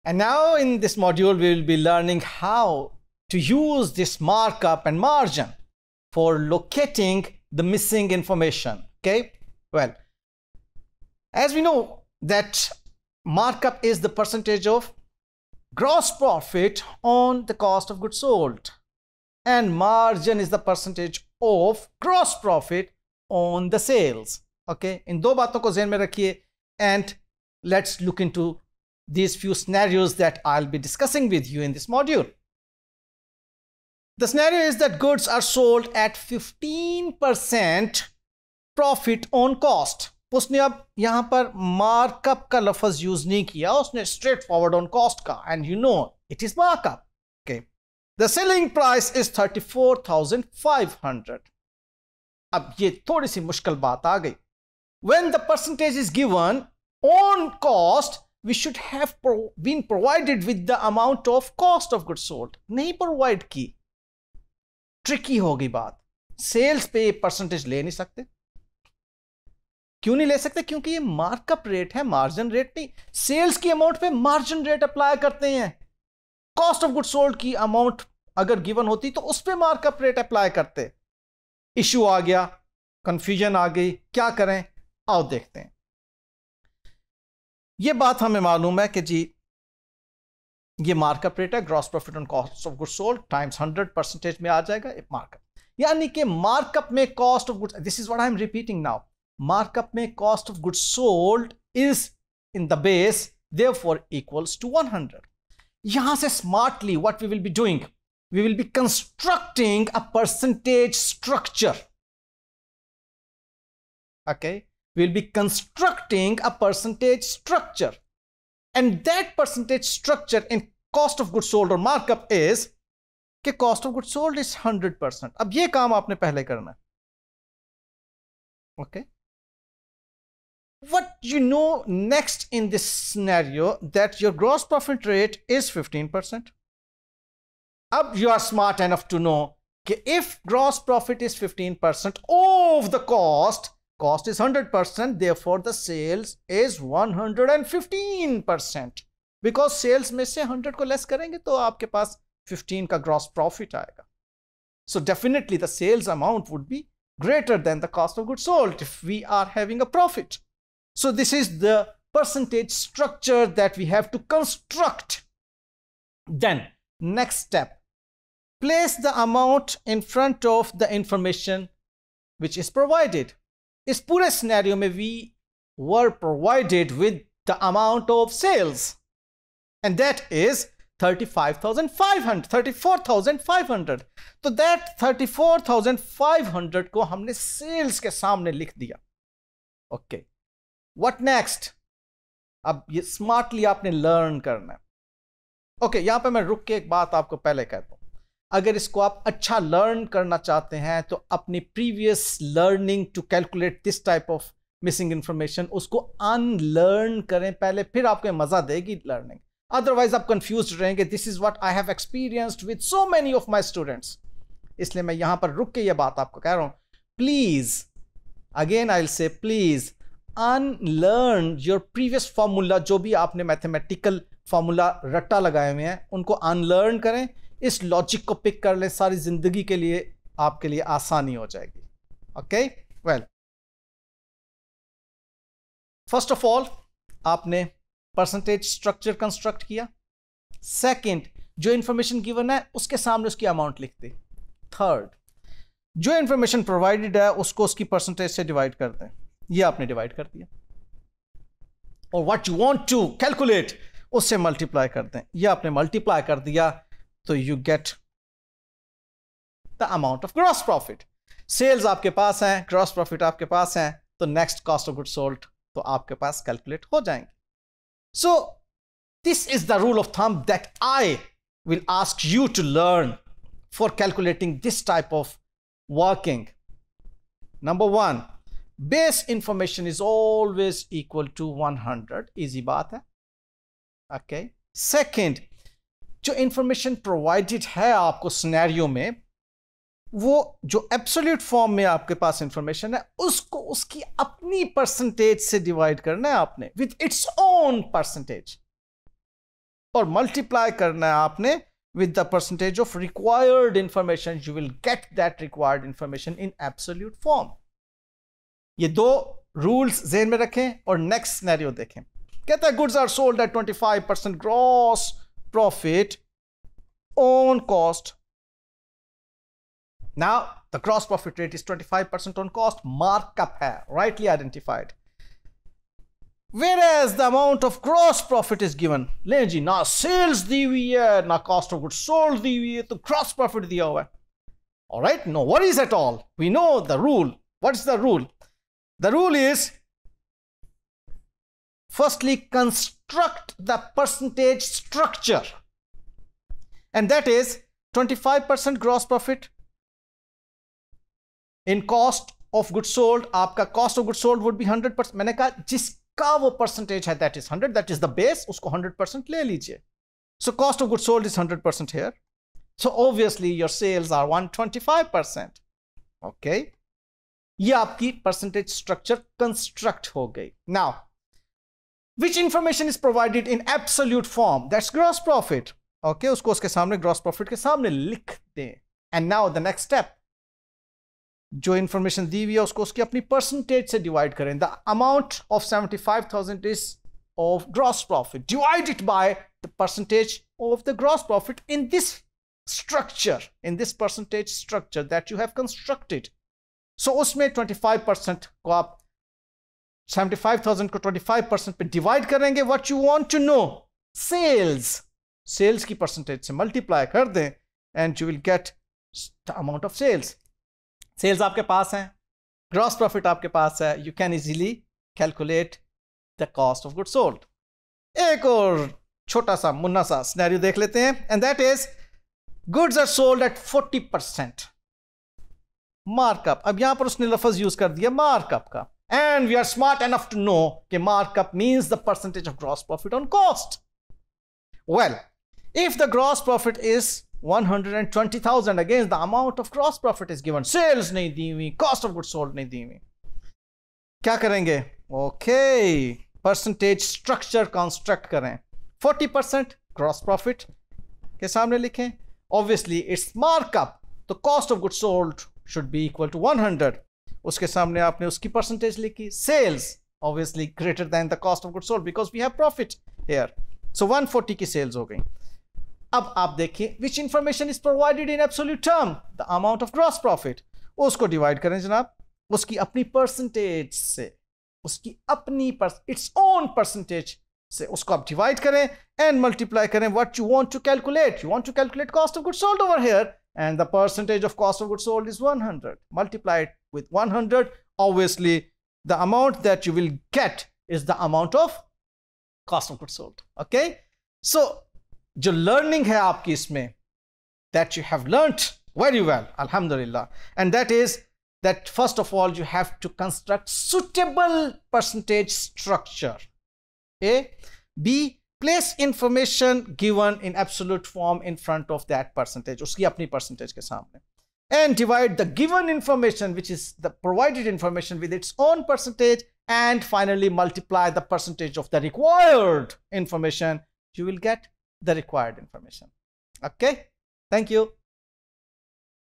And now in this module, we will be learning how to use this markup and margin for locating the missing information. Okay, well, as we know that markup is the percentage of gross profit on the cost of goods sold, and margin is the percentage of gross profit on the sales. Okay, इन दो बातों को ज़हन में रखिए, and let's look into these few scenarios that I'll be discussing with you in this module. The scenario is that goods are sold at 15% profit on cost. उसने अब यहाँ पर मार्कअप का लफ्ज यूज नहीं किया, उसने स्ट्रेट फॉरवर्ड ऑन कॉस्ट का, and you know it is markup. Okay, the selling price is 34,500. अब ये थोड़ी सी मुश्किल बात आ गई. When the percentage is given on cost, we should have been provided with the amount of cost of goods sold. नहीं provide की, tricky हो गई बात. सेल्स पे परसेंटेज ले नहीं सकते. क्यों नहीं ले सकते? क्योंकि ये मार्कअप रेट है, मार्जिन रेट नहीं. सेल्स की अमाउंट पे मार्जिन रेट अप्लाई करते हैं. कॉस्ट ऑफ गुड सोल्ड की अमाउंट अगर गिवन होती तो उस पे मार्कअप रेट अप्लाई करते. इश्यू आ गया, कंफ्यूजन आ गई, क्या करें? आओ देखते हैं. ये बात हमें मालूम है कि जी ये मार्कअप रेट है, gross profit on cost of good sold times 100% में आ जाएगा मार्कअप. यानी कि मार्कअप में cost of goods, this is what I am repeating now, markup में cost of goods sold is in the base, therefore equals to 100. यहां से smartly what we will be doing, we will be constructing a percentage structure. Okay, we will be constructing a percentage structure, and that percentage structure in cost of goods sold or markup is कि cost of goods sold is 100%. अब ये काम आपने पहले करना है. Okay, what you know next in this scenario, that your gross profit rate is 15%. Ab you are smart enough to know that if gross profit is 15% of the cost is 100%, therefore the sales is 115%. because sales में से 100 को less करेंगे तो आपके पास 15 का gross profit आएगा. So definitely the sales amount would be greater than the cost of goods sold if we are having a profit. So this is the percentage structure that we have to construct. Then next step, place the amount in front of the information which is provided. इस पूरे scenario में we were provided with the amount of sales, and that is 34,500. तो that 34,500 को हमने sales के सामने लिख दिया. Okay, what next? अब ये स्मार्टली आपने लर्न करना है. ओके, यहां पे मैं रुक के एक बात आपको पहले कहता हूं. अगर इसको आप अच्छा लर्न करना चाहते हैं तो अपनी previous learning to calculate this type of missing information उसको अनलर्न करें पहले, फिर आपको मजा देगी लर्निंग. अदरवाइज आप कंफ्यूज रहेंगे. This is what I have experienced with so many of my students. इसलिए मैं यहां पर रुक के ये बात आपको कह रहा हूं. Please, again I will say, please unlearn your previous formula. जो भी आपने मैथमेटिकल फॉर्मूला रट्टा लगाए हुए हैं उनको अनलर्न करें. इस लॉजिक को पिक कर लें, सारी जिंदगी के लिए आपके लिए आसानी हो जाएगी. Okay, well, first of all आपने परसेंटेज स्ट्रक्चर कंस्ट्रक्ट किया. सेकंड, जो इंफॉर्मेशन गिवन है उसके सामने उसकी अमाउंट लिख दी. थर्ड, जो इंफॉर्मेशन प्रोवाइडेड है उसको उसकी परसेंटेज से डिवाइड कर दें. ये आपने डिवाइड कर दिया. और what you want to calculate उससे मल्टीप्लाई कर दें. ये आपने मल्टीप्लाई कर दिया तो you get the amount of gross profit. Sales आपके पास हैं, ग्रॉस प्रॉफिट आपके पास हैं, तो next cost of good sold तो आपके पास कैलकुलेट हो जाएंगे. So this is the rule of thumb that I will ask you to learn for calculating this type of working. Number one, base information is always equal to 100. Easy बात है. Okay. Second, जो information provided है आपको scenario में, वो जो absolute form में आपके पास इंफॉर्मेशन है उसको उसकी अपनी परसेंटेज से डिवाइड करना है आपने, विद इट्स ओन परसेंटेज. और मल्टीप्लाई करना है आपने with the percentage of required information. You will get that required information in absolute form. ये दो रूल्स ज़हन में रखें और नेक्स्ट सिनेरियो देखें. कहता है goods are sold at 25% gross profit on cost. Now the gross profit rate is 25% on cost. Markup है, rightly identified. Whereas the amount of gross profit is given. ले जी, ना sales दी हुई है, ना cost of goods sold दी हुई है, तो gross profit दिया हुआ है. All right, no worries at all. We know the rule. What's the rule? The rule is, firstly, construct the percentage structure. And that is 25% gross profit in cost of goods sold. आपका cost of goods sold would be 100%. मैंने कहा जिसका वो percentage है, that is 100, that is the base, उसको 100% ले लीजिए. So cost of goods sold is 100% here. So obviously your sales are 125%. Okay. ये आपकी percentage structure construct हो गई. Now, which information is provided in absolute form? That's gross profit. Okay, उसको उसके सामने gross profit के सामने लिख दें. And now the next step, जो information दी हुई है उसको उसकी अपनी percentage से divide करें. The amount of 75,000 is of gross profit. Divide it by the percentage of the gross profit in this structure, in this percentage structure that you have constructed. So उसमें 25% को आप 75,000 को 25% पे divide करेंगे. What you want to know? Sales की percentage से multiply कर दें and you will get the amount of sales. Sales आपके पास हैं, gross profit आपके पास है. You can easily calculate the cost of goods sold. एक और छोटा सा मुन्ना सा scenario देख लेते हैं, and that is goods are sold at 40%. Markup. अब यहां पर उसने लफ्ज यूज कर दिया markup का. And we are smart enough to know कि markup means the percentage of gross profit on cost. Well, if the gross profit is 120,000, again the amount of gross profit is given. Sales नहीं दी हुई, cost of goods sold नहीं दी हुई. क्या करेंगे? Okay, percentage structure construct करें. 40% gross profit के सामने लिखें. Obviously it's markup. तो cost of goods sold should be equal to 100. उसके सामने आपने उसकी percentage लिखी. Sales obviously greater than the cost of goods sold because we have profit here. So 140 की sales हो गई. अब आप देखिए which information is provided in absolute term? The amount of gross profit. उसको divide करें जनाब उसकी अपनी percentage से, उसकी अपनी its own percentage से उसको आप divide करें and multiply करें. What you want to calculate? You want to calculate cost of goods sold over here, and the percentage of cost of goods sold is 100. Multiply it with 100. Obviously the amount that you will get is the amount of cost of goods sold. Okay, so जो learning है आपकी इसमें, that you have learnt very well, alhamdulillah, and that is that first of all you have to construct suitable percentage structure. A. B. Place information given in absolute form in front of that percentage, उसकी अपनी percentage के सामने, and divide the given information, which is the provided information, with its own percentage, and finally multiply the percentage of the required information. You will get the required information. Okay, thank you.